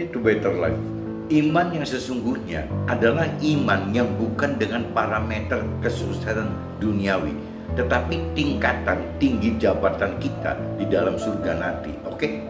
Committed to Better Life. Iman yang sesungguhnya adalah iman yang bukan dengan parameter kesuksesan duniawi, tetapi tingkatan tinggi jabatan kita di dalam surga nanti. Oke?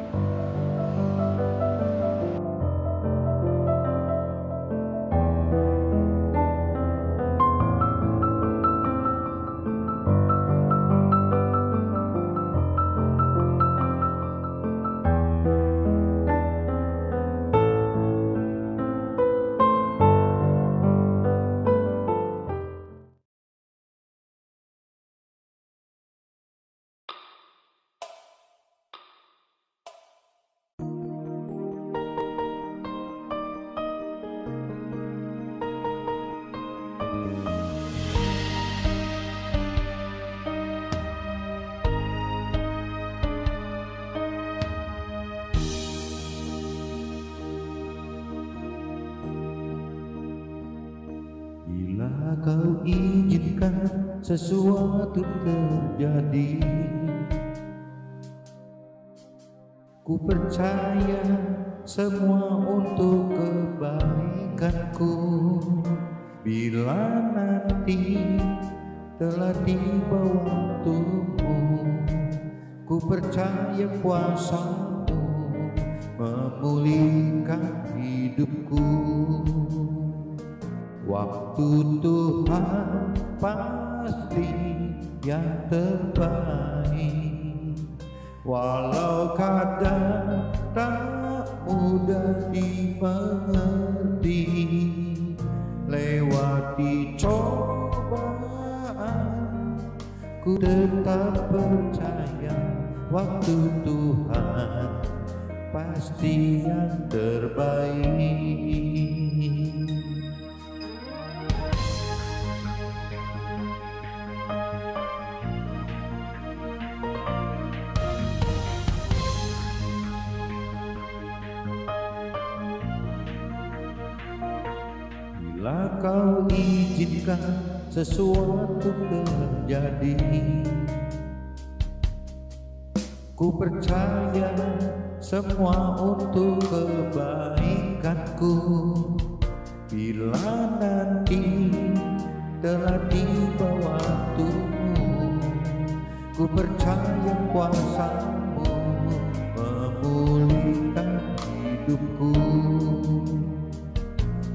Bila kau izinkan sesuatu terjadi, ku percaya semua untuk kebaikanku. Bila nanti telah tiba waktumu, ku percaya kuasamu memulihkan hidupku. Waktu Tuhan pasti yang terbaik, walau kadang tak mudah dimengerti. Lewati cobaan, ku tetap percaya waktu Tuhan pasti yang terbaik. Bila kau izinkan sesuatu terjadi, ku percaya semua untuk kebaikanku. Bila nanti telah tiba waktumu, ku percaya kuasamu memulihkan hidupku.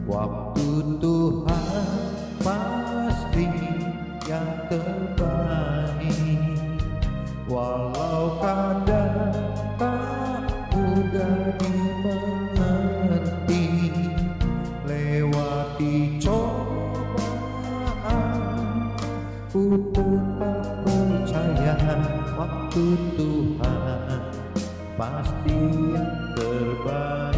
Waktu Tuhan pasti yang terbaik, walau kadang tak mudah dimengerti. Lewati cobaan, ku tetap percaya waktu Tuhan pasti yang terbaik.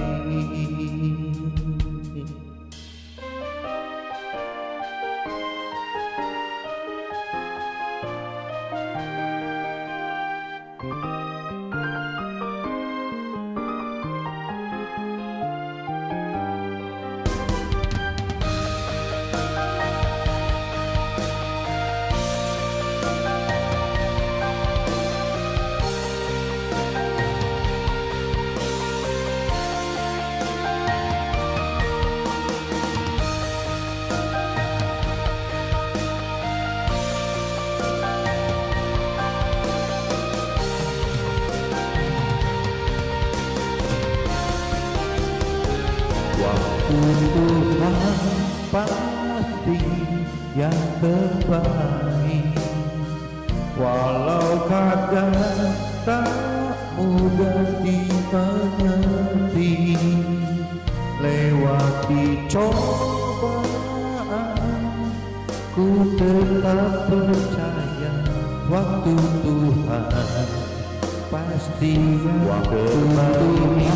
Waktu Tuhan pasti yang terbaik, walau kadang tak mudah dimengerti. Lewati cobaan, ku tetap percaya waktu Tuhan pasti yang terbaik,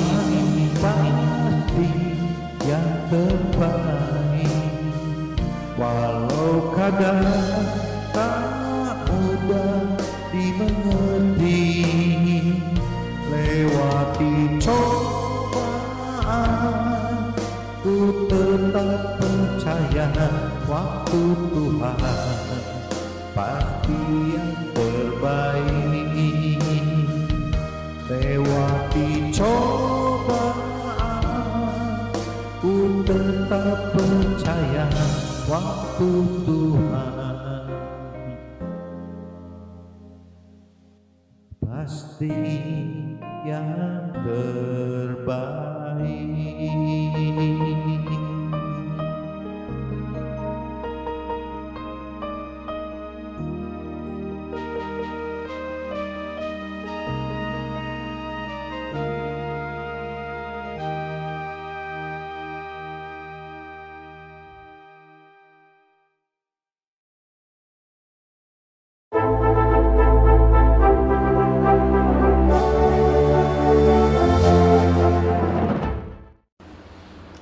pasti yang terbaik, walau kadang tak mudah dimengerti. Lewati cobaan, ku tetap percaya waktu Tuhan pasti yang terbaik. Lewati cobaan, tetap percaya waktu Tuhan pasti yang terbaik.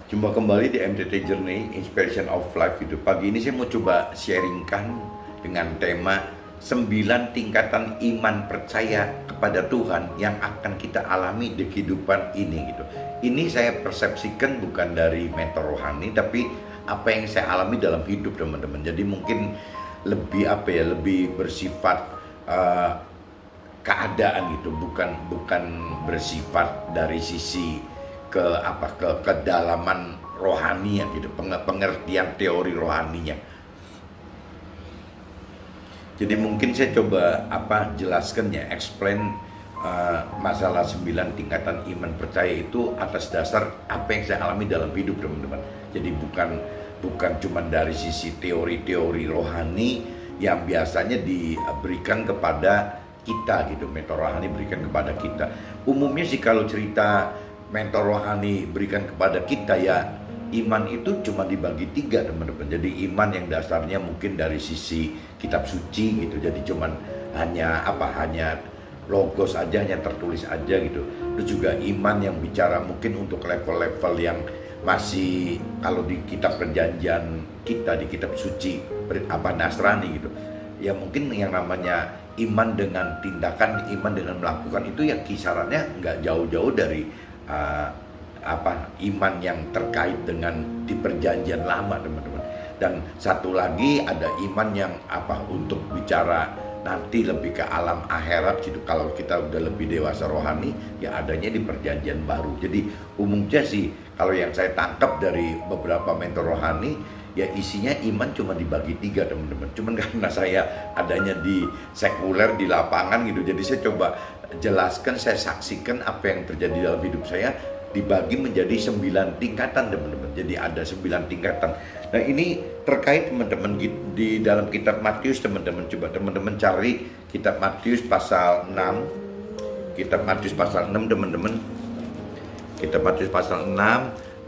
Jumpa kembali di MTT Journey Inspiration of Life gitu. Pagi ini saya mau coba sharingkan dengan tema 9 tingkatan iman percaya kepada Tuhan yang akan kita alami di kehidupan ini gitu. Ini saya persepsikan bukan dari mentor rohani, tapi apa yang saya alami dalam hidup teman-teman. Jadi mungkin lebih lebih bersifat keadaan gitu, bukan bersifat dari sisi kedalaman rohaninya gitu, pengertian teori rohaninya. Jadi mungkin saya coba jelaskan ya, explain masalah 9 tingkatan iman percaya itu atas dasar apa yang saya alami dalam hidup teman-teman. Jadi bukan cuma dari sisi teori-teori rohani yang biasanya diberikan kepada kita gitu, mentor rohani berikan kepada kita. Umumnya sih kalau cerita mentor rohani berikan kepada kita ya, iman itu cuma dibagi 3 teman-teman. Jadi iman yang dasarnya mungkin dari sisi kitab suci gitu, jadi cuman hanya logos aja, hanya tertulis aja gitu. Terus juga iman yang bicara mungkin untuk level-level yang masih kalau di kitab perjanjian kita, di kitab suci Nasrani gitu ya, mungkin yang namanya iman dengan tindakan, iman dengan melakukan itu ya kisarannya nggak jauh-jauh dari iman yang terkait dengan di perjanjian lama teman-teman. Dan satu lagi ada iman yang untuk bicara nanti lebih ke alam akhirat gitu. Kalau kita udah lebih dewasa rohani ya adanya di perjanjian baru. Jadi umumnya sih kalau yang saya tangkap dari beberapa mentor rohani ya isinya iman cuma dibagi 3 teman-teman. Cuman karena saya adanya di sekuler, di lapangan gitu, jadi saya coba jelaskan, saya saksikan apa yang terjadi dalam hidup saya dibagi menjadi 9 tingkatan teman-teman. Jadi ada 9 tingkatan. Nah ini terkait teman-teman di dalam kitab Matius teman-teman. Coba teman-teman cari kitab Matius pasal 6. Kitab Matius pasal 6 teman-teman. Kitab Matius pasal 6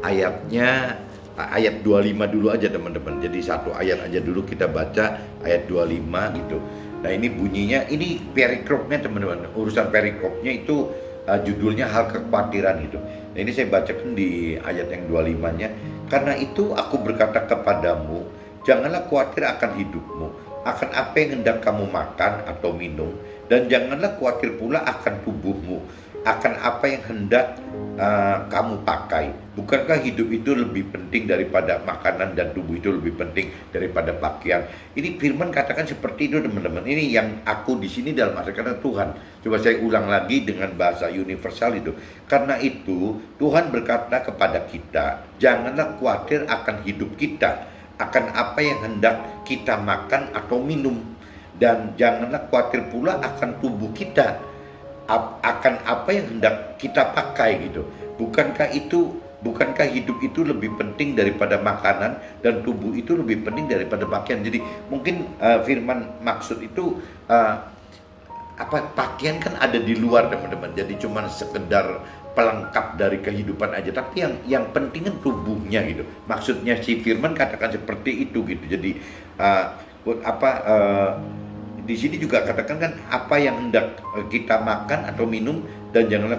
ayat 25 dulu aja teman-teman. Jadi satu ayat aja dulu kita baca, ayat 25 gitu. Nah ini bunyinya, ini perikopnya teman-teman. Urusan perikopnya itu judulnya hal kekhawatiran gitu. Nah ini saya bacakan di ayat yang 25-nya. Karena itu aku berkata kepadamu, janganlah khawatir akan hidupmu, akan apa yang hendak kamu makan atau minum, dan janganlah khawatir pula akan tubuhmu, akan apa yang hendak kamu pakai. Bukankah hidup itu lebih penting daripada makanan dan tubuh itu lebih penting daripada pakaian? Ini firman katakan seperti itu teman-teman. Ini yang aku di sini dalam arti kata Tuhan. Coba saya ulang lagi dengan bahasa universal itu. Karena itu Tuhan berkata kepada kita, janganlah khawatir akan hidup kita, akan apa yang hendak kita makan atau minum, dan janganlah khawatir pula akan tubuh kita, akan apa yang hendak kita pakai gitu. Bukankah hidup itu lebih penting daripada makanan dan tubuh itu lebih penting daripada pakaian? Jadi mungkin firman maksud itu pakaian kan ada di luar teman-teman. Jadi cuma sekedar pelengkap dari kehidupan aja, tapi yang penting kan tubuhnya gitu. Maksudnya si firman katakan seperti itu gitu. Jadi di sini juga katakan kan apa yang hendak kita makan atau minum, dan janganlah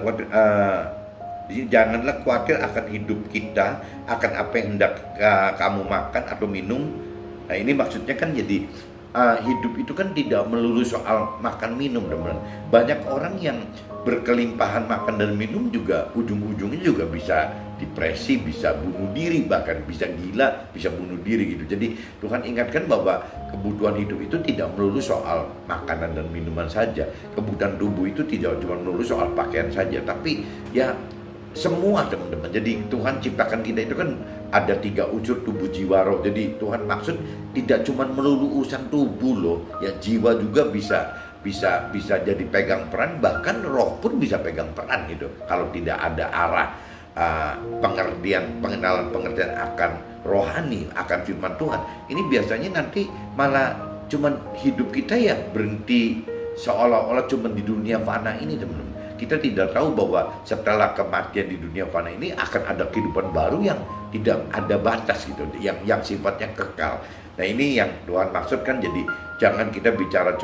khawatir akan hidup kita, akan apa yang hendak kamu makan atau minum. Nah ini maksudnya kan jadi hidup itu kan tidak melulu soal makan minum teman-teman. Banyak orang yang berkelimpahan makan dan minum juga ujung-ujungnya juga bisa depresi, bisa bunuh diri, bahkan bisa gila, bisa bunuh diri gitu. Jadi Tuhan ingatkan bahwa kebutuhan hidup itu tidak melulu soal makanan dan minuman saja. Kebutuhan tubuh itu tidak cuma melulu soal pakaian saja, tapi ya semua teman-teman. Jadi Tuhan ciptakan kita itu kan ada 3 unsur tubuh, jiwa, roh. Jadi Tuhan maksud tidak cuma melulu urusan tubuh loh, ya jiwa juga bisa jadi pegang peran, bahkan roh pun bisa pegang peran gitu. Kalau tidak ada arah pengertian akan rohani, akan firman Tuhan, ini biasanya nanti malah cuman hidup kita ya berhenti seolah-olah cuman di dunia fana ini teman-teman. Kita tidak tahu bahwa setelah kematian di dunia fana ini akan ada kehidupan baru yang tidak ada batas gitu, yang sifatnya kekal. Nah ini yang Tuhan maksudkan. Jadi jangan kita bicara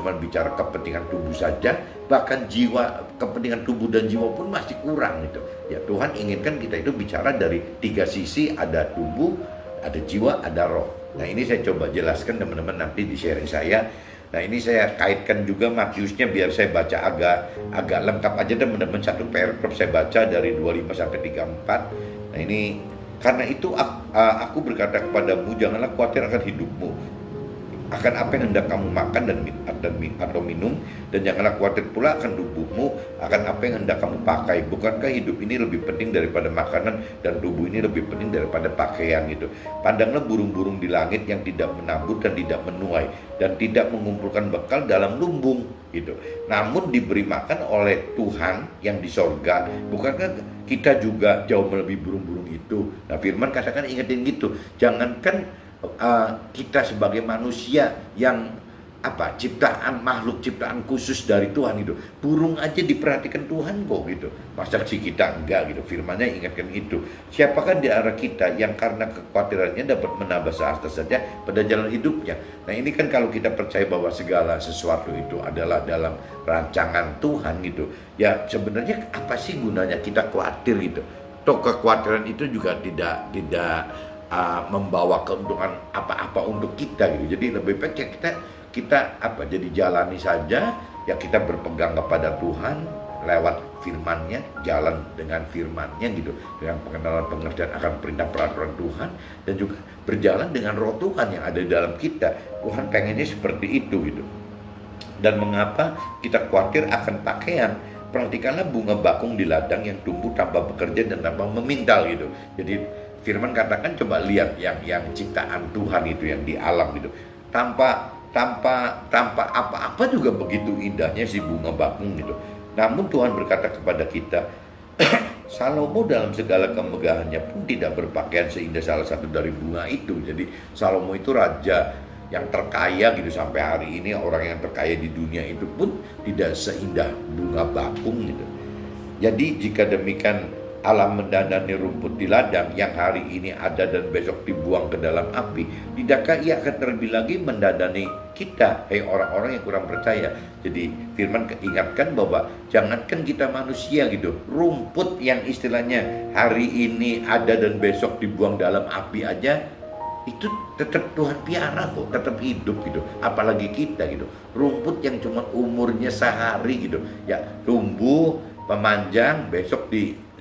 kepentingan tubuh saja, bahkan jiwa, kepentingan tubuh dan jiwa pun masih kurang gitu. Ya Tuhan inginkan kita itu bicara dari 3 sisi, ada tubuh, ada jiwa, ada roh. Nah ini saya coba jelaskan teman-teman nanti di sharing saya. Nah ini saya kaitkan juga Matiusnya biar saya baca agak lengkap aja teman-teman. Satu paragraf saya baca dari 25 sampai 34. Nah ini, karena itu aku berkata kepadamu, janganlah khawatir akan hidupmu, akan apa yang hendak kamu makan atau minum, dan janganlah khawatir pula akan tubuhmu, akan apa yang hendak kamu pakai. Bukankah hidup ini lebih penting daripada makanan, dan tubuh ini lebih penting daripada pakaian gitu. Pandanglah burung-burung di langit yang tidak menabur dan tidak menuai dan tidak mengumpulkan bekal dalam lumbung gitu, namun diberi makan oleh Tuhan yang di sorga. Bukankah kita juga jauh melebihi burung-burung itu? Nah firman katakan ingetin gitu, jangankan kita sebagai manusia yang makhluk ciptaan khusus dari Tuhan itu, burung aja diperhatikan Tuhan kok gitu, masa sih kita enggak gitu. Firman-Nya ingatkan itu. Siapakah di antara kita yang karena kekhawatirannya dapat menambah seharta saja pada jalan hidupnya? Nah ini kan kalau kita percaya bahwa segala sesuatu itu adalah dalam rancangan Tuhan gitu, ya sebenarnya apa sih gunanya kita khawatir gitu? Toh kekhawatiran itu juga tidak membawa keuntungan apa-apa untuk kita gitu. Jadi lebih baik ya kita jadi jalani saja ya, kita berpegang kepada Tuhan lewat firman-Nya, jalan dengan firman-Nya gitu, dengan pengenalan pengertian akan perintah peraturan Tuhan, dan juga berjalan dengan roh Tuhan yang ada di dalam kita. Tuhan pengennya seperti itu gitu. Dan mengapa kita khawatir akan pakaian? Perhatikanlah bunga bakung di ladang yang tumbuh tanpa bekerja dan tanpa memintal gitu. Jadi firman katakan coba lihat yang ciptaan Tuhan itu yang di alam gitu, tanpa apa-apa juga begitu indahnya si bunga bakung gitu. Namun Tuhan berkata kepada kita, Salomo dalam segala kemegahannya pun tidak berpakaian seindah salah satu dari bunga itu. Jadi Salomo itu raja yang terkaya gitu, sampai hari ini orang yang terkaya di dunia itu pun tidak seindah bunga bakung gitu. Jadi jika demikian alam mendandani rumput di ladang yang hari ini ada dan besok dibuang ke dalam api, tidakkah ia akan terlebih lagi mendandani kita, orang-orang yang kurang percaya? Jadi firman ingatkan bahwa jangankan kita manusia gitu, rumput yang istilahnya hari ini ada dan besok dibuang dalam api aja, itu tetap Tuhan piara kok, tetap hidup gitu. Apalagi kita gitu, rumput yang cuma umurnya sehari gitu ya, tumbuh memanjang, besok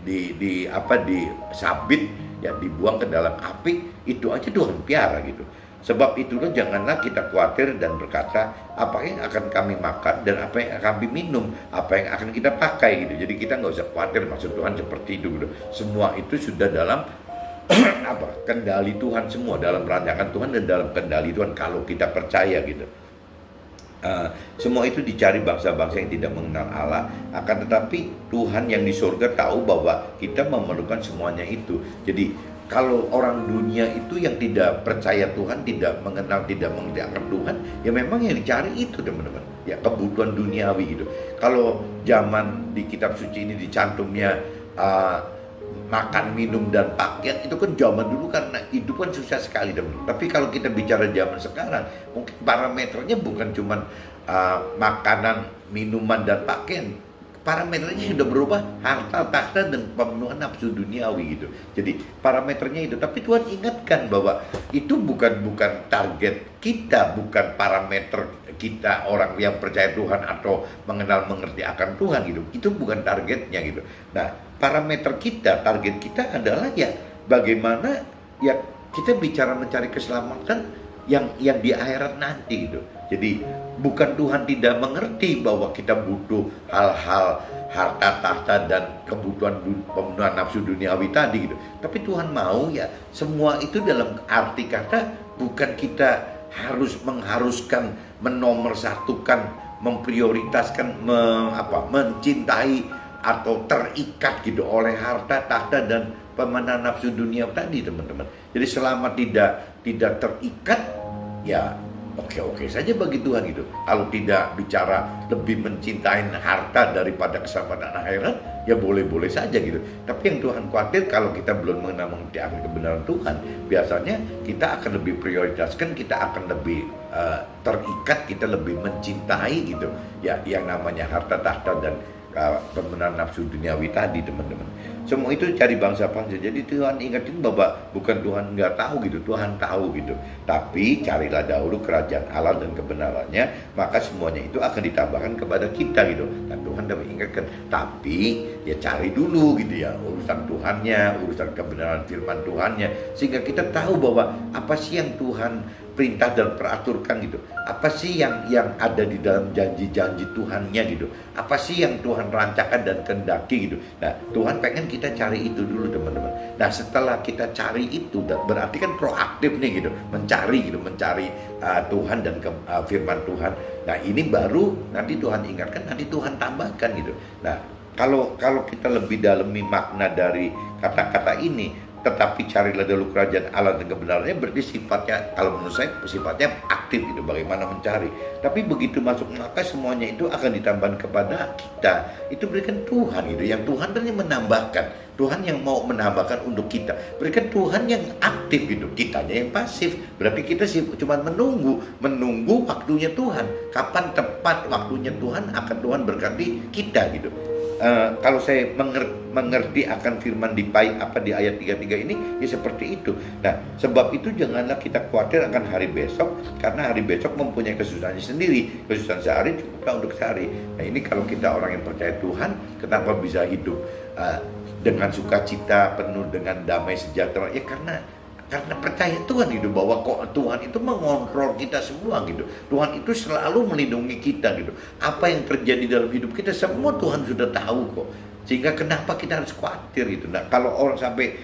disabit ya, dibuang ke dalam api, itu aja Tuhan piara gitu. Sebab itulah janganlah kita khawatir dan berkata apa yang akan kami makan dan apa yang akan kami minum, apa yang akan kita pakai gitu. Jadi kita nggak usah khawatir, maksud Tuhan seperti itu gitu. Semua itu sudah dalam kendali Tuhan, semua dalam rancangan Tuhan dan dalam kendali Tuhan kalau kita percaya gitu. Semua itu dicari bangsa-bangsa yang tidak mengenal Allah. Akan tetapi Tuhan yang di surga tahu bahwa kita memerlukan semuanya itu. Jadi kalau orang dunia itu yang tidak percaya Tuhan, tidak mengenal, tidak mengerti akan Tuhan, ya memang yang dicari itu teman-teman, ya kebutuhan duniawi gitu. Kalau zaman di kitab suci ini dicantumnya makan, minum, dan pakaian, itu kan zaman dulu karena hidup kan susah sekali teman. Tapi kalau kita bicara zaman sekarang, mungkin parameternya bukan cuma makanan, minuman, dan pakaian. Parameternya sudah berubah, harta, takhta, dan pemenuhan nafsu duniawi gitu. Jadi parameternya itu. Tapi Tuhan ingatkan bahwa itu bukan target kita, bukan parameter kita orang yang percaya Tuhan atau mengenal mengerti akan Tuhan gitu. Itu bukan targetnya gitu. Nah, parameter kita, target kita adalah ya bagaimana ya kita bicara mencari keselamatan, yang di akhirat nanti gitu. Jadi bukan Tuhan tidak mengerti bahwa kita butuh hal-hal harta tahta dan kebutuhan pemenuhan nafsu duniawi tadi gitu. Tapi Tuhan mau ya semua itu dalam arti kata bukan kita harus mengharuskan, menomorsatukan, memprioritaskan, mencintai atau terikat gitu oleh harta tahta dan pemenuhan nafsu dunia tadi, teman-teman. Jadi selama tidak terikat, ya oke-oke saja bagi Tuhan gitu. Kalau tidak bicara lebih mencintai harta daripada keselamatan akhirat, ya boleh-boleh saja gitu. Tapi yang Tuhan khawatir kalau kita belum mengerti akan kebenaran Tuhan, biasanya kita akan lebih prioritaskan, kita akan lebih terikat, kita lebih mencintai gitu. Ya, yang namanya harta tahta dan pemenuhan nafsu duniawi tadi, teman-teman. Semua itu cari bangsa. Jadi Tuhan ingetin bahwa bukan Tuhan nggak tahu gitu, Tuhan tahu gitu. Tapi carilah dahulu kerajaan Allah dan kebenarannya, maka semuanya itu akan ditambahkan kepada kita gitu. Dan Tuhan sudah mengingatkan, tapi ya cari dulu gitu ya urusan Tuhannya, urusan kebenaran firman Tuhannya, sehingga kita tahu bahwa apa sih yang Tuhan perintah dan peraturkan gitu. Apa sih yang ada di dalam janji-janji Tuhannya gitu. Apa sih yang Tuhan rancangkan dan kehendaki gitu. Nah, Tuhan pengen kita cari itu dulu, teman-teman. Nah, setelah kita cari itu, berarti kan proaktif nih gitu, mencari Tuhan dan firman Tuhan. Nah, ini baru nanti Tuhan ingatkan, nanti Tuhan tambahkan gitu. Nah, kalau kita lebih dalami makna dari kata-kata ini, tetapi carilah dulu kerajaan Allah dan kebenarannya, berarti sifatnya, kalau menurut saya sifatnya aktif gitu, bagaimana mencari. Tapi begitu masuk, maka semuanya itu akan ditambahkan kepada kita. Itu berikan Tuhan gitu, yang Tuhan dan yang menambahkan, Tuhan yang mau menambahkan untuk kita. Berikan Tuhan yang aktif gitu, kitanya yang pasif. Berarti kita cuma menunggu waktunya Tuhan. Kapan tepat waktunya Tuhan, akan Tuhan berkati kita gitu. Kalau saya mengerti akan firman di ayat 33 ini, ya seperti itu. Nah, sebab itu janganlah kita khawatir akan hari besok, karena hari besok mempunyai kesusahannya sendiri. Kesusahan sehari cukuplah untuk sehari. Nah, ini kalau kita orang yang percaya Tuhan, kenapa bisa hidup dengan sukacita, penuh dengan damai sejahtera? Ya karena percaya Tuhan gitu, bahwa kok Tuhan itu mengontrol kita semua gitu. Tuhan itu selalu melindungi kita gitu. Apa yang terjadi dalam hidup kita semua Tuhan sudah tahu kok. Sehingga kenapa kita harus khawatir gitu. Nah, kalau orang sampai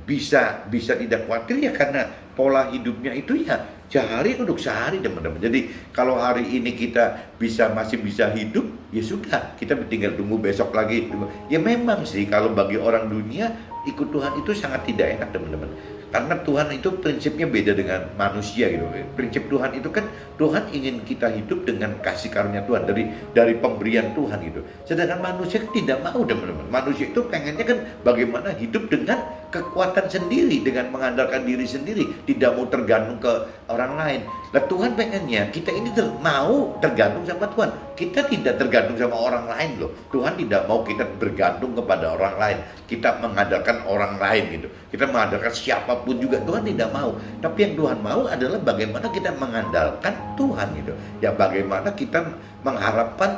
bisa tidak khawatir, ya karena pola hidupnya itu ya sehari untuk sehari, teman-teman. Jadi kalau hari ini kita masih bisa hidup, ya sudah, kita tinggal tunggu besok lagi. Ya memang sih kalau bagi orang dunia ikut Tuhan itu sangat tidak enak, teman-teman. Karena Tuhan itu prinsipnya beda dengan manusia gitu. Prinsip Tuhan itu kan Tuhan ingin kita hidup dengan kasih karunia Tuhan, dari pemberian Tuhan gitu. Sedangkan manusia kan tidak mau, teman-teman. Manusia itu pengennya kan bagaimana hidup dengan kekuatan sendiri, dengan mengandalkan diri sendiri, tidak mau tergantung ke orang lain. Nah, Tuhan pengennya kita ini mau tergantung sama Tuhan. Kita tidak tergantung sama orang lain loh. Tuhan tidak mau kita bergantung kepada orang lain. Kita mengandalkan orang lain gitu. Kita mengandalkan siapapun juga, Tuhan tidak mau. Tapi yang Tuhan mau adalah bagaimana kita mengandalkan Tuhan gitu. Ya bagaimana kita mengharapkan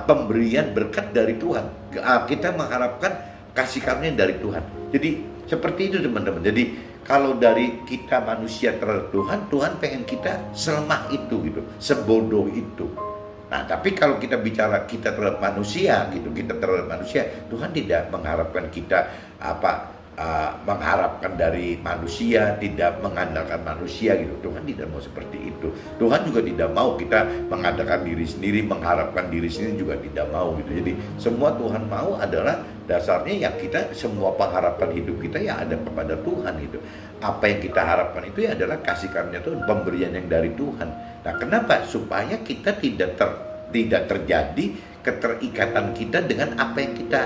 pemberian berkat dari Tuhan. Kita mengharapkan kasih karunia dari Tuhan. Jadi seperti itu, teman-teman. Jadi kalau dari kita manusia terhadap Tuhan, Tuhan pengen kita selemah itu gitu, sebodoh itu. Nah, tapi kalau kita bicara kita terhadap manusia gitu, Tuhan tidak mengharapkan kita mengharapkan dari manusia, tidak mengandalkan manusia gitu. Tuhan tidak mau seperti itu. Tuhan juga tidak mau kita mengandalkan diri sendiri, mengharapkan diri sendiri juga tidak mau gitu. Jadi semua Tuhan mau adalah dasarnya ya kita, semua pengharapan hidup kita ya ada kepada Tuhan gitu. Apa yang kita harapkan itu ya adalah kasih karunia Tuhan, pemberian yang dari Tuhan. Nah, kenapa? Supaya kita tidak terjadi keterikatan kita dengan apa yang kita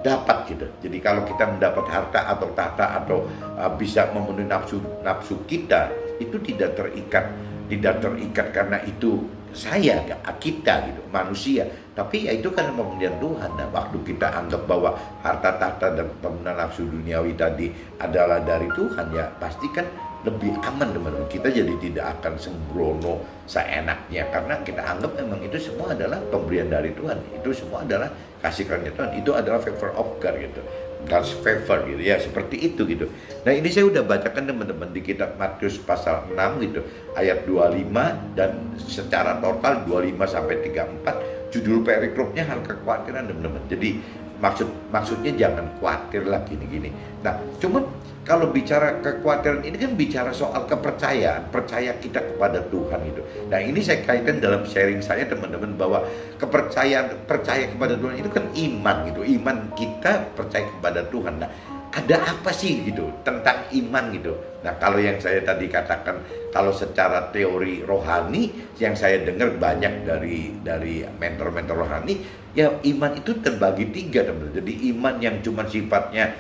dapat gitu. Jadi kalau kita mendapat harta atau tahta atau bisa memenuhi nafsu kita, itu tidak terikat karena itu kita gitu, manusia. Tapi ya itu kan pemberian Tuhan. Nah, waktu kita anggap bahwa harta tahta dan pemenuhan nafsu duniawi tadi adalah dari Tuhan, ya pasti kan lebih aman, teman-teman. Kita jadi tidak akan sembrono seenaknya, karena kita anggap memang itu semua adalah pemberian dari Tuhan. Itu semua adalah kasih karunia Tuhan. Itu adalah favor of God gitu. God's favor gitu ya, seperti itu gitu. Nah ini saya udah bacakan teman-teman di kitab Matius pasal 6 gitu, ayat 25 dan secara total 25 sampai 34 judul perikrupnya hal kekhawatiran teman-teman. Jadi maksudnya jangan khawatir lah gini-gini. Nah cuman kalau bicara kekhawatiran ini kan bicara soal kepercayaan, percaya kita kepada Tuhan gitu. Nah ini saya kaitkan dalam sharing saya teman-teman bahwa percaya kepada Tuhan itu kan iman gitu. Iman kita percaya kepada Tuhan. Nah ada apa sih gitu tentang iman gitu. Nah kalau yang saya tadi katakan, kalau secara teori rohani yang saya dengar banyak dari mentor-mentor rohani, ya iman itu terbagi 3 teman-teman. Jadi iman yang cuma sifatnya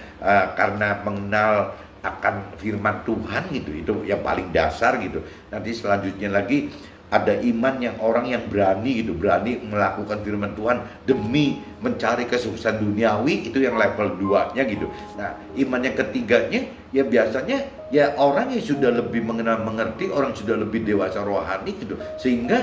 karena mengenal akan firman Tuhan gitu, itu yang paling dasar gitu. Nanti selanjutnya lagi ada iman yang orang yang berani gitu, berani melakukan firman Tuhan demi mencari kesuksesan duniawi, itu yang level 2-nya gitu. Nah iman yang ketiganya ya biasanya ya orang yang sudah lebih mengerti, orang sudah lebih dewasa rohani gitu, sehingga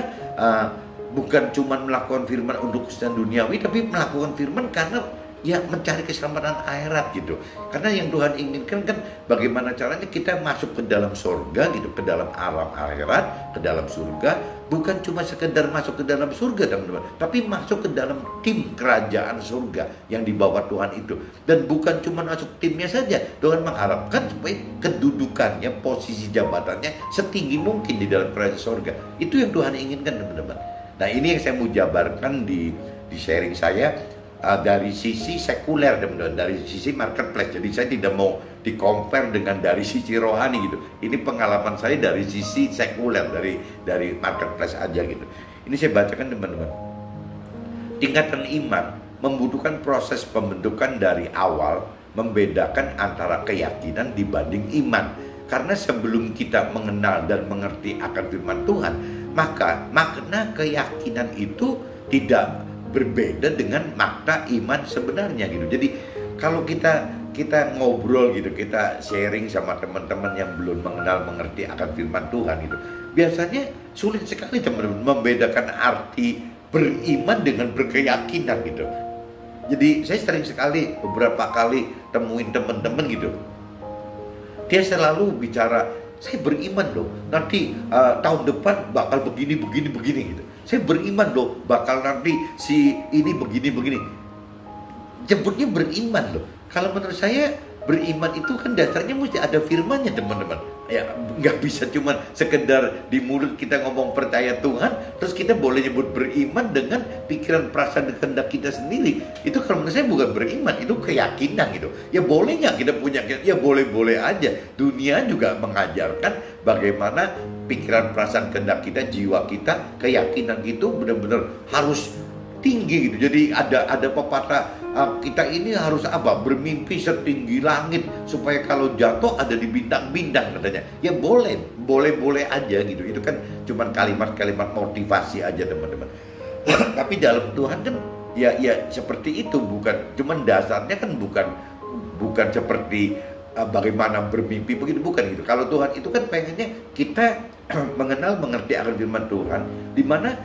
bukan cuma melakukan firman untuk kesuksesan duniawi, tapi melakukan firman karena ya mencari keselamatan akhirat gitu. Karena yang Tuhan inginkan kan bagaimana caranya kita masuk ke dalam surga gitu, ke dalam alam akhirat, ke dalam surga. Bukan cuma sekedar masuk ke dalam surga teman-teman, tapi masuk ke dalam tim kerajaan surga yang dibawa Tuhan itu. Dan bukan cuma masuk timnya saja, Tuhan mengharapkan supaya kedudukannya, posisi jabatannya setinggi mungkin di dalam kerajaan surga. Itu yang Tuhan inginkan teman-teman. Nah ini yang saya mau jabarkan di sharing saya dari sisi sekuler teman-teman, dari sisi marketplace. Jadi saya tidak mau di-compare dengan dari sisi rohani gitu. Ini pengalaman saya dari sisi sekuler, dari marketplace aja gitu. Ini saya bacakan teman-teman. Tingkatan iman membutuhkan proses pembentukan dari awal, membedakan antara keyakinan dibanding iman. Karena sebelum kita mengenal dan mengerti akan firman Tuhan, maka makna keyakinan itu tidak berbeda dengan makna iman sebenarnya gitu. Jadi kalau kita ngobrol gitu, kita sharing sama teman-teman yang belum mengerti akan firman Tuhan gitu, biasanya sulit sekali teman-teman membedakan arti beriman dengan berkeyakinan gitu. Jadi saya sering sekali beberapa kali temuin teman-teman gitu, dia selalu bicara, saya beriman loh, nanti tahun depan bakal begini gitu. Saya beriman loh, bakal nanti si ini begini. Jemputnya beriman loh. Kalau menurut saya beriman itu kan dasarnya mesti ada firmannya teman-teman. Ya nggak bisa cuma sekedar di mulut kita ngomong percaya Tuhan, terus kita boleh nyebut beriman dengan pikiran, perasaan, dan kehendak kita sendiri. Itu kalau menurut saya bukan beriman, itu keyakinan gitu. Ya boleh nggak kita punya, ya boleh-boleh aja. Dunia juga mengajarkan bagaimana pikiran, perasaan, kehendak kita, jiwa kita, keyakinan itu benar-benar harus tinggi gitu. Jadi ada pepatah kita ini harus apa? Bermimpi setinggi langit supaya kalau jatuh ada di bintang-bintang katanya. Ya boleh aja gitu. Itu kan cuma kalimat-kalimat motivasi aja teman-teman. Tapi dalam Tuhan kan ya seperti itu, bukan cuman dasarnya kan bukan seperti bagaimana bermimpi begitu, bukan gitu. Kalau Tuhan itu kan pengennya kita mengerti akan firman Tuhan, di mana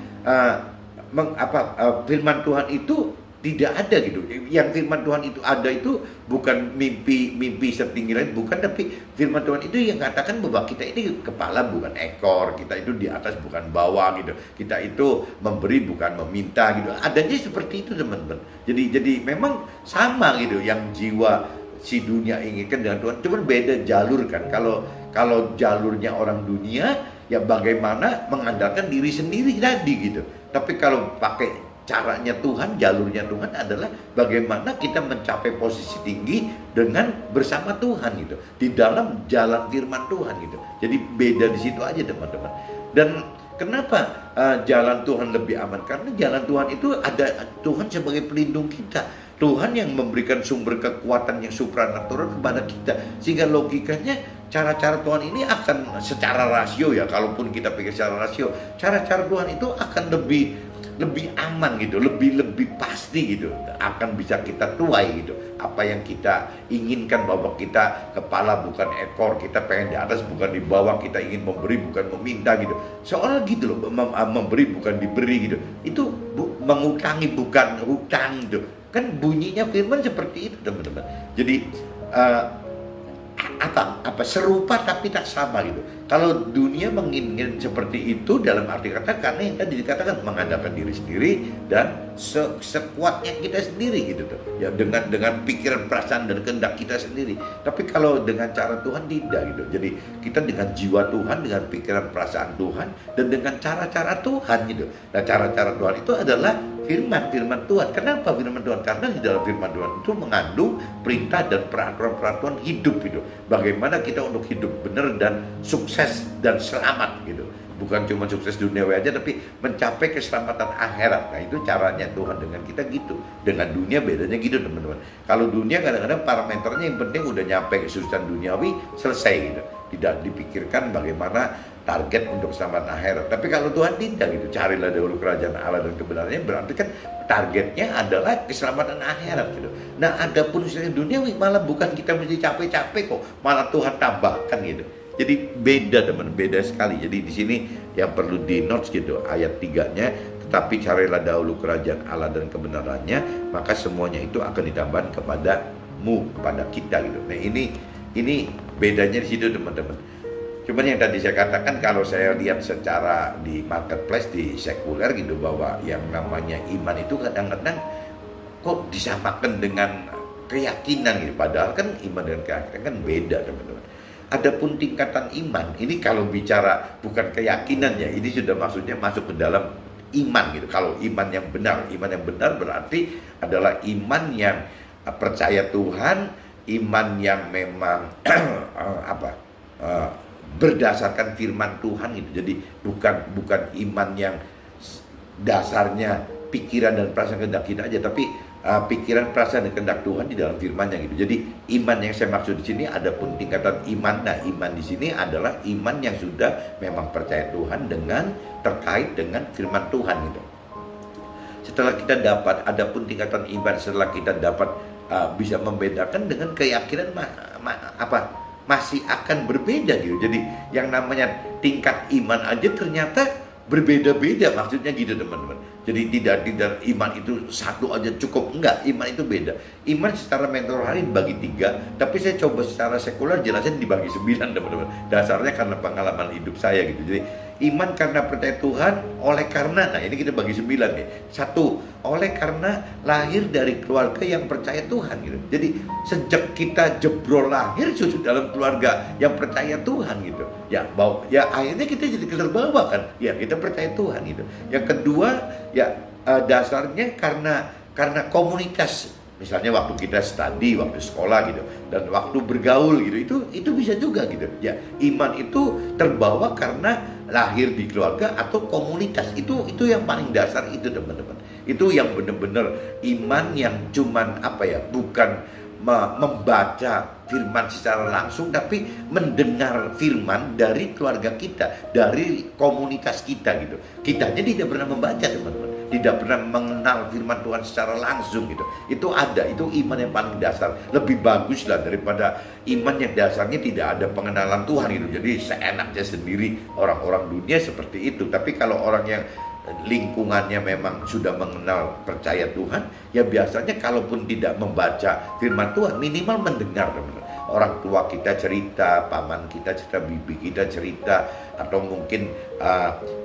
firman Tuhan itu tidak ada gitu. Yang firman Tuhan itu ada itu bukan mimpi setinggi langit, bukan, tapi firman Tuhan itu yang katakan bahwa kita ini kepala bukan ekor, kita itu di atas bukan bawah gitu. Kita itu memberi bukan meminta gitu. Adanya seperti itu teman-teman. Jadi memang sama gitu yang jiwa si dunia inginkan dengan Tuhan, cuman beda jalur kan. Kalau jalurnya orang dunia ya bagaimana mengandalkan diri sendiri tadi gitu. Tapi kalau pakai caranya Tuhan, jalurnya Tuhan adalah bagaimana kita mencapai posisi tinggi dengan bersama Tuhan gitu, di dalam jalan firman Tuhan gitu. Jadi beda di situ aja teman-teman. Dan kenapa jalan Tuhan lebih aman? Karena jalan Tuhan itu ada Tuhan sebagai pelindung kita. Tuhan yang memberikan sumber kekuatan yang supranatural kepada kita. Sehingga logikanya cara-cara Tuhan ini akan secara rasio ya, kalaupun kita pikir secara rasio, cara-cara Tuhan itu akan lebih aman gitu, lebih pasti gitu, akan bisa kita tuai gitu. Apa yang kita inginkan, bahwa kita kepala bukan ekor, kita pengen di atas bukan di bawah, kita ingin memberi bukan meminta gitu. Soalnya gitu loh, memberi bukan diberi gitu. Itu mengutangi bukan hutang gitu. Kan bunyinya firman seperti itu, teman-teman. Jadi uh, apa serupa tapi tak sama gitu. Kalau dunia menginginkan seperti itu dalam arti kata, karena yang tadi dikatakan mengandalkan diri sendiri dan sekuatnya kita sendiri gitu tuh. Ya dengan pikiran, perasaan dan kehendak kita sendiri. Tapi kalau dengan cara Tuhan tidak gitu. Jadi kita dengan jiwa Tuhan, dengan pikiran, perasaan Tuhan, dan dengan cara-cara Tuhan gitu. Nah, cara-cara Tuhan itu adalah firman Tuhan. Kenapa firman Tuhan? Karena di dalam firman Tuhan itu mengandung perintah dan peraturan-peraturan hidup gitu. Bagaimana kita untuk hidup benar dan sukses dan selamat gitu. Bukan cuma sukses duniawi aja, tapi mencapai keselamatan akhirat. Nah, itu caranya Tuhan dengan kita gitu. Dengan dunia bedanya gitu, teman-teman. Kalau dunia kadang-kadang parameternya yang penting udah nyampe kesuksesan duniawi, selesai gitu. Tidak dipikirkan bagaimana target untuk keselamatan akhirat. Tapi kalau Tuhan tidak gitu, carilah dahulu kerajaan Allah dan kebenarannya, berarti kan targetnya adalah keselamatan akhirat gitu. Nah, adapun selain duniawi malah bukan kita mesti capek-capek kok, malah Tuhan tambahkan gitu. Jadi beda, teman, beda sekali. Jadi di sini yang perlu di notes gitu ayat 3-nya, tetapi carilah dahulu kerajaan Allah dan kebenarannya, maka semuanya itu akan ditambahkan kepadamu, kepada kita gitu. Nah, ini bedanya di situ, teman-teman. Cuman yang tadi saya katakan, kalau saya lihat secara di marketplace, di sekuler gitu, bahwa yang namanya iman itu kadang-kadang kok disamakan dengan keyakinan gitu. Padahal kan iman dan keyakinan kan beda, teman-teman. Adapun tingkatan iman, ini kalau bicara bukan keyakinan ya, ini sudah maksudnya masuk ke dalam iman gitu. Kalau iman yang benar berarti adalah iman yang percaya Tuhan, iman yang memang berdasarkan firman Tuhan gitu. Jadi bukan iman yang dasarnya pikiran dan perasaan kehendak kita aja, tapi pikiran, perasaan dan kehendak Tuhan di dalam firman-Nya gitu. Jadi iman yang saya maksud di sini adapun tingkatan iman. Nah, iman di sini adalah iman yang sudah memang percaya Tuhan dengan terkait dengan firman Tuhan gitu. Setelah kita dapat, adapun tingkatan iman setelah kita dapat bisa membedakan dengan keyakinan masih akan berbeda gitu. Jadi yang namanya tingkat iman aja ternyata berbeda-beda, maksudnya gitu, teman-teman. Jadi tidak iman itu satu aja cukup, enggak, iman itu beda. Iman secara mental hari dibagi 3, tapi saya coba secara sekuler jelasin dibagi 9, teman-teman. Dasarnya karena pengalaman hidup saya gitu. Jadi iman karena percaya Tuhan, oleh karena, nah ini kita bagi 9 nih. 1, oleh karena lahir dari keluarga yang percaya Tuhan gitu. Jadi sejak kita jebrol lahir sudah dalam keluarga yang percaya Tuhan gitu. Ya akhirnya kita jadi terbawa kan. Ya kita percaya Tuhan gitu. Yang kedua, dasarnya karena komunitas. Misalnya waktu kita studi, waktu sekolah gitu, dan waktu bergaul gitu, itu bisa juga gitu. Ya, iman itu terbawa karena lahir di keluarga atau komunitas. Itu yang paling dasar itu, teman-teman. Itu yang benar-benar iman yang cuman bukan membaca firman secara langsung, tapi mendengar firman dari keluarga kita, dari komunitas kita gitu. Kitanya tidak pernah membaca, teman-teman, tidak pernah mengenal firman Tuhan secara langsung gitu. Itu iman yang paling dasar. Lebih bagus lah daripada iman yang dasarnya tidak ada pengenalan Tuhan gitu. Jadi seenaknya sendiri, orang-orang dunia seperti itu. Tapi kalau orang yang lingkungannya memang sudah mengenal percaya Tuhan, ya biasanya kalaupun tidak membaca firman Tuhan, minimal mendengar, teman-teman. Orang tua kita cerita, paman kita cerita, bibi kita cerita, atau mungkin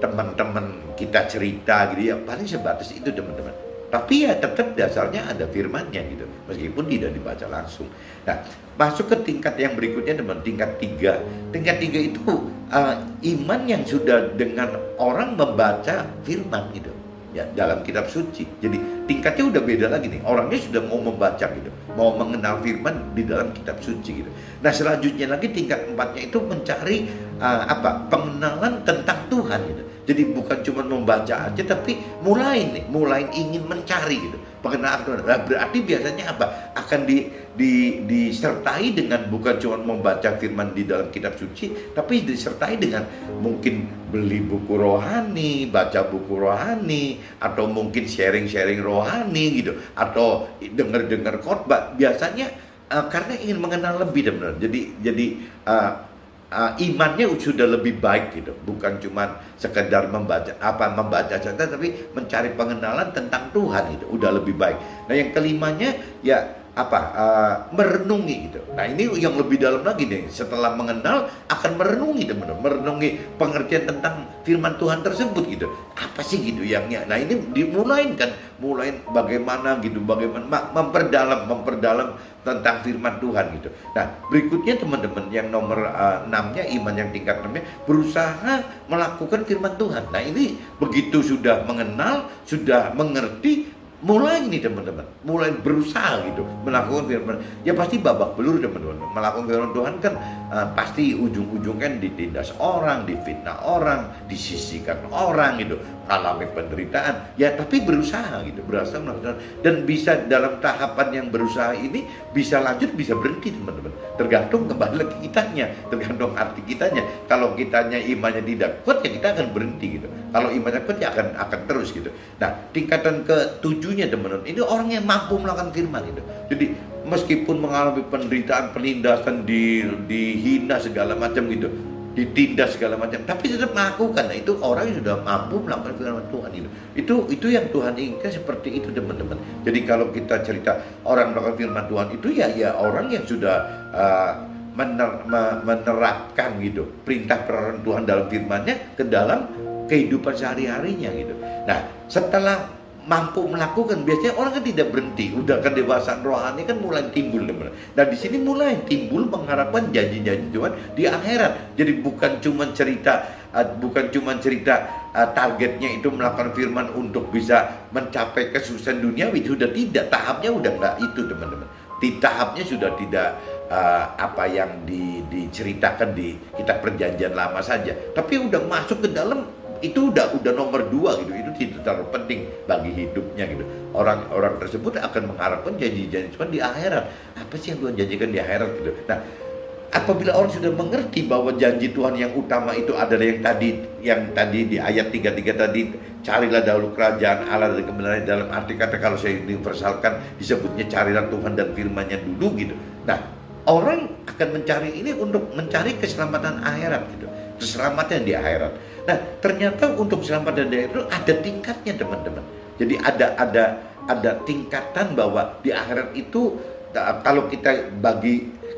teman-teman kita cerita gitu ya, paling sebatas itu, teman-teman. Tapi ya tetap dasarnya ada firmannya gitu, meskipun tidak dibaca langsung. Nah, masuk ke tingkat yang berikutnya, teman, tingkat 3. Tingkat 3 itu iman yang sudah dengan orang membaca firman gitu. Ya, dalam kitab suci. Jadi tingkatnya udah beda lagi nih. Orangnya sudah mau membaca gitu, mau mengenal firman di dalam kitab suci gitu. Nah, selanjutnya lagi tingkat 4-nya itu mencari pengenalan tentang Tuhan gitu. Jadi bukan cuma membaca aja, tapi mulai ingin mencari gitu pengenalan Tuhan. Nah, berarti biasanya akan disertai dengan bukan cuma membaca firman di dalam kitab suci, tapi disertai dengan mungkin beli buku rohani, baca buku rohani, atau mungkin sharing rohani gitu, atau dengar khotbah. Biasanya karena ingin mengenal lebih, benar. Jadi imannya sudah lebih baik gitu, bukan cuma sekedar membaca saja, tapi mencari pengenalan tentang Tuhan itu udah lebih baik. Nah yang kelimanya ya merenungi gitu. Nah ini yang lebih dalam lagi nih, setelah mengenal akan merenungi teman-teman, merenungi pengertian tentang firman Tuhan tersebut gitu. Apa sih gitu yangnya? Nah ini dimulain bagaimana gitu, bagaimana memperdalam tentang firman Tuhan gitu. Nah berikutnya teman-teman yang nomor 6-nya, iman yang tingkat 6-nya, berusaha melakukan firman Tuhan. Nah ini begitu sudah mengenal, sudah mengerti, mulai nih teman-teman, mulai berusaha gitu melakukan firman. Ya pasti babak belur teman-teman. Melakukan firman Tuhan kan pasti ujung-ujungnya ditindas orang, difitnah orang, disisihkan orang gitu, alami penderitaan. Ya tapi berusaha gitu, berusaha melakukan. Dan bisa dalam tahapan yang berusaha ini bisa lanjut, bisa berhenti teman-teman. Tergantung kembali ke kitanya, tergantung arti kitanya. Kalau kitanya imannya tidak kuat ya kita akan berhenti gitu. Kalau imannya kuat ya akan terus gitu. Nah tingkatan ke-7-nya teman-teman, ini orang yang mampu melakukan firman itu. Jadi meskipun mengalami penderitaan, penindasan, dihina segala macam gitu, ditindas segala macam, tapi tetap melakukan. Nah itu orang yang sudah mampu melakukan firman Tuhan itu yang Tuhan inginkan seperti itu teman-teman. Jadi kalau kita cerita orang melakukan firman Tuhan itu ya orang yang sudah menerapkan gitu perintah-perintah Tuhan dalam firman-Nya ke dalam kehidupan sehari-harinya gitu. Nah setelah mampu melakukan, biasanya orang kan tidak berhenti, udah kedewasaan rohani kan mulai timbul teman-teman. Nah di sini mulai timbul mengharapkan janji-janji Tuhan di akhirat. Jadi bukan cuma cerita targetnya itu melakukan firman untuk bisa mencapai kesuksesan duniawi, sudah tidak, tahapnya udah enggak itu teman-teman. Di tahapnya sudah tidak apa yang diceritakan di kitab perjanjian lama saja, tapi udah masuk ke dalam. Itu udah nomor 2 gitu. Itu tidak terlalu penting bagi hidupnya gitu. Orang-orang tersebut akan mengharapkan janji-janji Tuhan di akhirat. Apa sih yang Tuhan janjikan di akhirat gitu. Nah apabila orang sudah mengerti bahwa janji Tuhan yang utama itu adalah yang tadi di ayat 33 tadi, carilah dahulu kerajaan Allah dan kebenaran, dalam arti kata kalau saya universalkan disebutnya carilah Tuhan dan firman-Nya dulu gitu. Nah orang akan mencari ini untuk mencari keselamatan akhirat gitu, keselamatan di akhirat. Nah ternyata untuk keselamatan di akhirat itu ada tingkatnya teman-teman. Jadi ada tingkatan bahwa di akhirat itu kalau kita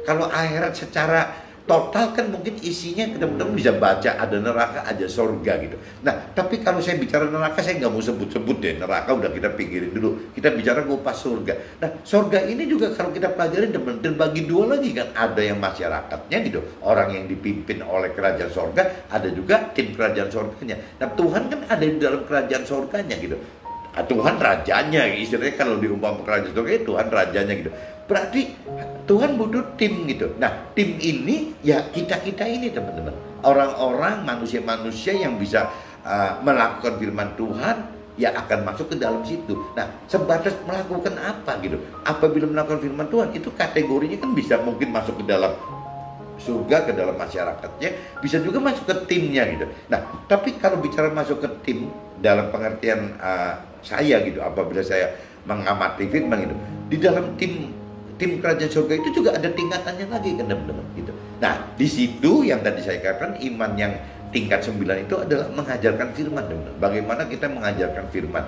kalau akhirat secara total kan mungkin isinya teman-teman bisa baca ada neraka, ada surga gitu. Nah tapi kalau saya bicara neraka, saya nggak mau sebut-sebut deh, neraka udah kita pikirin dulu, kita bicara ngupas surga. Nah surga ini juga kalau kita pelajarin teman, terbagi 2 lagi kan, ada yang masyarakatnya gitu, orang yang dipimpin oleh kerajaan surga, ada juga tim kerajaan surganya. Nah Tuhan kan ada di dalam kerajaan surganya gitu. Tuhan rajanya, istilahnya kalau diumpamakan kerajaan surga, Tuhan rajanya gitu. Berarti Tuhan butuh tim gitu. Nah tim ini ya kita ini teman-teman, orang-orang manusia-manusia yang bisa melakukan firman Tuhan ya akan masuk ke dalam situ. Nah sebatas melakukan apa gitu. Apabila melakukan firman Tuhan itu kategorinya kan bisa mungkin masuk ke dalam surga, ke dalam masyarakatnya, bisa juga masuk ke timnya gitu. Nah tapi kalau bicara masuk ke tim dalam pengertian saya gitu, apabila saya mengamati firman itu, di dalam tim kerajaan surga itu juga ada tingkatannya lagi kan teman-teman gitu. Nah di situ yang tadi saya katakan, iman yang tingkat 9 itu adalah mengajarkan firman teman-teman. Bagaimana kita mengajarkan firman?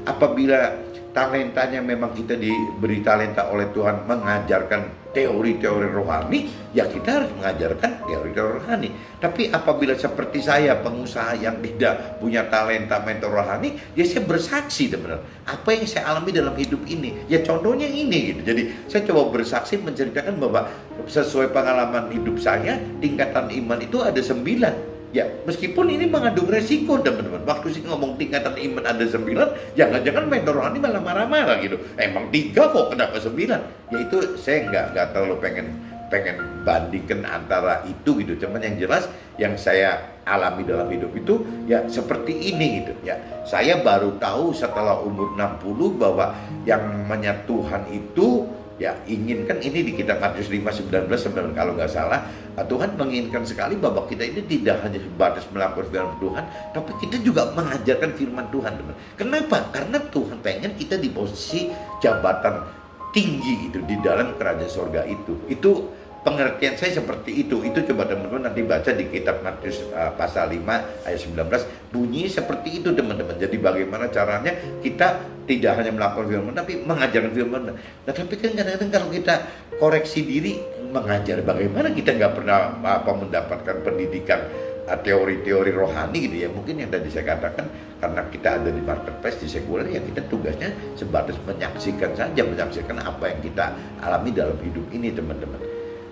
Apabila talentanya memang kita diberi talenta oleh Tuhan mengajarkan teori-teori rohani, ya kita harus mengajarkan teori-teori rohani. Tapi apabila seperti saya, pengusaha yang tidak punya talenta mentor rohani, ya saya bersaksi teman-teman, apa yang saya alami dalam hidup ini, ya contohnya ini gitu. Jadi saya coba bersaksi menceritakan bahwa sesuai pengalaman hidup saya, tingkatan iman itu ada 9. Ya, meskipun ini mengandung resiko teman-teman. Waktu sih ngomong tingkatan iman ada 9, jangan-jangan mentor rohani malah marah-marah gitu. Emang 3 kok, kenapa 9? Ya itu saya nggak terlalu pengen bandingkan antara itu gitu. Cuman yang jelas yang saya alami dalam hidup itu ya seperti ini gitu ya. Saya baru tahu setelah umur 60 bahwa yang namanya Tuhan itu ya inginkan, ini di kitab Matius 5:19 kalau nggak salah, Tuhan menginginkan sekali bahwa kita ini tidak hanya sebatas melakukan firman Tuhan, tapi kita juga mengajarkan firman Tuhan, teman. Kenapa? Karena Tuhan pengen kita di posisi jabatan tinggi gitu di dalam kerajaan surga itu. Itu pengertian saya seperti itu. Itu coba teman-teman nanti baca di kitab Matius pasal 5 ayat 19, bunyi seperti itu teman-teman. Jadi bagaimana caranya kita tidak hanya melakukan firman tapi mengajarkan firman. Nah, tapi kan kadang-kadang kalau kita koreksi diri mengajar, bagaimana kita nggak pernah mendapatkan pendidikan teori-teori rohani gitu ya. Mungkin yang tadi saya katakan, karena kita ada di marketplace, di sekuler, ya kita tugasnya sebatas menyaksikan saja, menyaksikan apa yang kita alami dalam hidup ini teman-teman.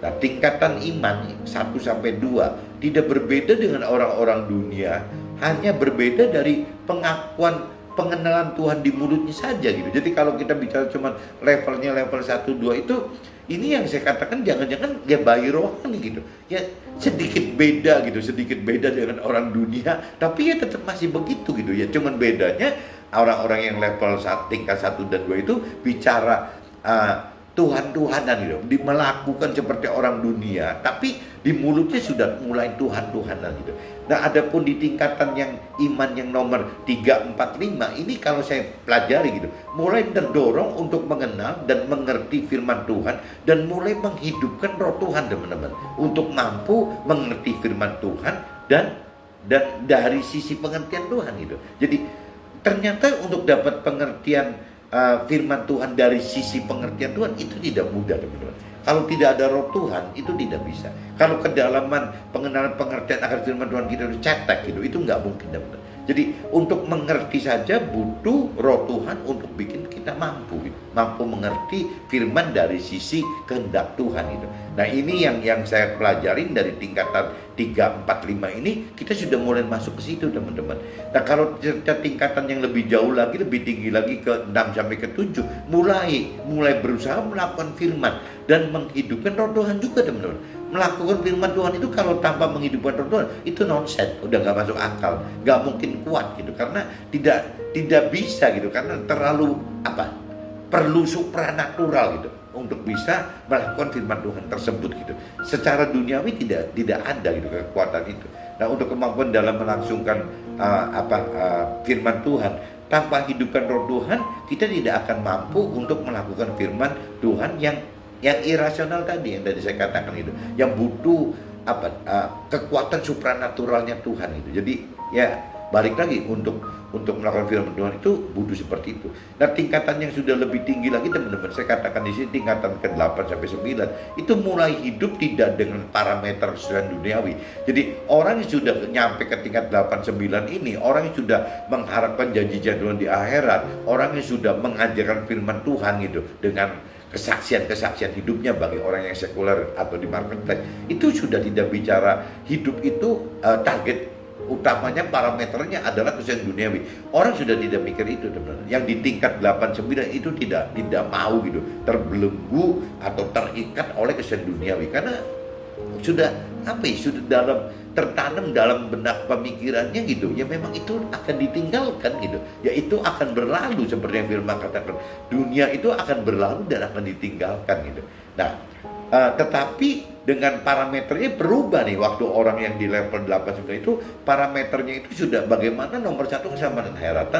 Nah, tingkatan iman 1-2 tidak berbeda dengan orang-orang dunia, hanya berbeda dari pengenalan Tuhan di mulutnya saja gitu. Jadi kalau kita bicara cuma levelnya level 1-2 itu, ini yang saya katakan jangan-jangan ya bayi rohani gitu. Ya sedikit beda gitu, sedikit beda dengan orang dunia, tapi ya tetap masih begitu gitu ya. Cuman bedanya orang-orang yang level tingkat 1 dan 2 itu bicara Tuhan-Tuhanan gitu, melakukan seperti orang dunia, tapi di mulutnya sudah mulai Tuhan-Tuhanan gitu. Nah, adapun di tingkatan yang iman yang nomor 3, 4, 5 ini kalau saya pelajari gitu, mulai terdorong untuk mengenal dan mengerti firman Tuhan dan mulai menghidupkan roh Tuhan teman-teman, untuk mampu mengerti firman Tuhan dan dari sisi pengertian Tuhan gitu. Jadi ternyata untuk dapat pengertian firman Tuhan dari sisi pengertian Tuhan itu tidak mudah teman-teman. Kalau tidak ada roh Tuhan itu tidak bisa. Kalau kedalaman pengenalan pengertian akan firman Tuhan kita harus cetek gitu, itu nggak mungkin teman-teman. Jadi untuk mengerti saja butuh roh Tuhan untuk bikin kita mampu gitu. Mampu mengerti firman dari sisi kehendak Tuhan itu. Nah, ini yang saya pelajarin dari tingkatan 3, 4, 5 ini, kita sudah mulai masuk ke situ teman-teman. Nah, kalau tingkatan yang lebih jauh lagi, lebih tinggi lagi ke 6 sampai ke 7, mulai berusaha melakukan firman dan menghidupkan roh Tuhan juga teman-teman. Melakukan firman Tuhan itu kalau tanpa menghidupkan roh Tuhan itu nonsense, udah nggak masuk akal, nggak mungkin kuat gitu, karena tidak bisa gitu, karena terlalu perlu supranatural gitu untuk bisa melakukan firman Tuhan tersebut gitu. Secara duniawi tidak ada gitu kekuatan itu. Nah, untuk kemampuan dalam melangsungkan firman Tuhan tanpa hidupkan roh Tuhan, kita tidak akan mampu untuk melakukan firman Tuhan yang irasional tadi, yang tadi saya katakan itu, yang butuh kekuatan supranaturalnya Tuhan itu. Jadi ya balik lagi, untuk melakukan firman Tuhan itu butuh seperti itu. Nah, tingkatan yang sudah lebih tinggi lagi teman-teman, saya katakan di sini tingkatan ke-8 sampai 9 itu mulai hidup tidak dengan parameter kesusahan duniawi. Jadi orang yang sudah nyampe ke tingkat 8, 9 ini, orang yang sudah mengharapkan janji-janji Tuhan di akhirat, orang yang sudah mengajarkan firman Tuhan gitu dengan kesaksian hidupnya bagi orang yang sekuler atau di marketplace, itu sudah tidak bicara hidup itu target utamanya, parameternya adalah kesusahan duniawi. Orang sudah tidak mikir itu teman-teman. Yang di tingkat 8, 9 itu tidak mau gitu terbelenggu atau terikat oleh kesusahan duniawi, karena sudah sudah tertanam dalam benak pemikirannya gitu. Ya memang itu akan ditinggalkan gitu. Ya itu akan berlalu, seperti yang firman katakan. Dunia itu akan berlalu dan akan ditinggalkan gitu. Nah, tetapi dengan parameternya berubah nih, waktu orang yang di level 8 itu parameternya itu sudah bagaimana nomor 1 keselamatan akhirat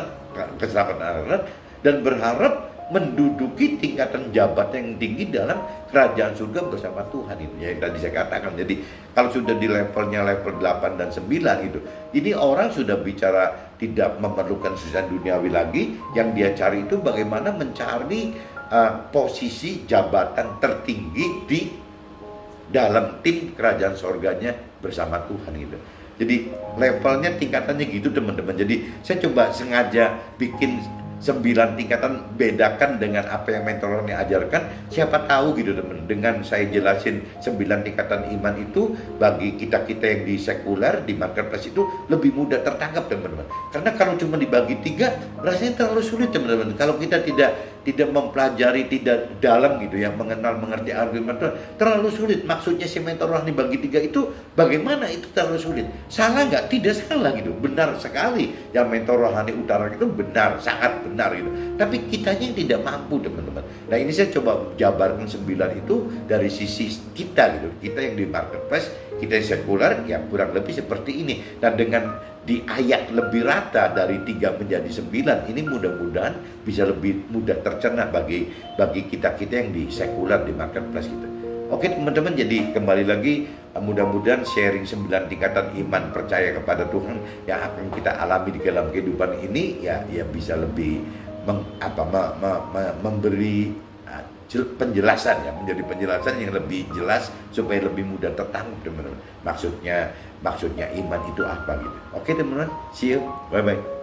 dan berharap menduduki tingkatan jabatan yang tinggi dalam kerajaan surga bersama Tuhan itu ya, yang tadi saya katakan. Jadi kalau sudah di levelnya level 8 dan 9 gitu, ini orang sudah bicara tidak memerlukan kesusahan duniawi lagi. Yang dia cari itu bagaimana mencari posisi jabatan tertinggi di dalam tim kerajaan surganya bersama Tuhan gitu. Jadi levelnya, tingkatannya gitu teman-teman. Jadi saya coba sengaja bikin 9 tingkatan, bedakan dengan apa yang mentor rohani ajarkan. Siapa tahu gitu teman, dengan saya jelasin 9 tingkatan iman itu bagi kita-kita yang di sekuler, di marketplace itu lebih mudah tertangkap teman-teman. Karena kalau cuma dibagi 3 rasanya terlalu sulit teman-teman. Kalau kita tidak mempelajari, tidak dalam gitu ya, mengerti firman Tuhan, terlalu sulit. Maksudnya si mentor rohani bagi 3 itu bagaimana itu terlalu sulit? Salah nggak? Tidak salah gitu, benar sekali. Yang mentor rohani utara itu benar, sangat benar gitu. Tapi kitanya yang tidak mampu teman-teman. Nah, ini saya coba jabarkan 9 itu dari sisi kita gitu. Kita yang di marketplace, kita yang sekuler, ya kurang lebih seperti ini. Nah, dengan di ayat lebih rata dari 3 menjadi 9, ini mudah-mudahan bisa lebih mudah tercerna bagi kita-kita yang di sekuler, di marketplace gitu. Oke teman-teman, jadi kembali lagi mudah-mudahan sharing 9 tingkatan iman percaya kepada Tuhan yang akan kita alami di dalam kehidupan ini ya bisa lebih memberi penjelasan ya, menjadi penjelasan yang lebih jelas supaya lebih mudah tertangkap teman-teman. Maksudnya iman itu apa gitu. Oke teman-teman, see you, bye bye.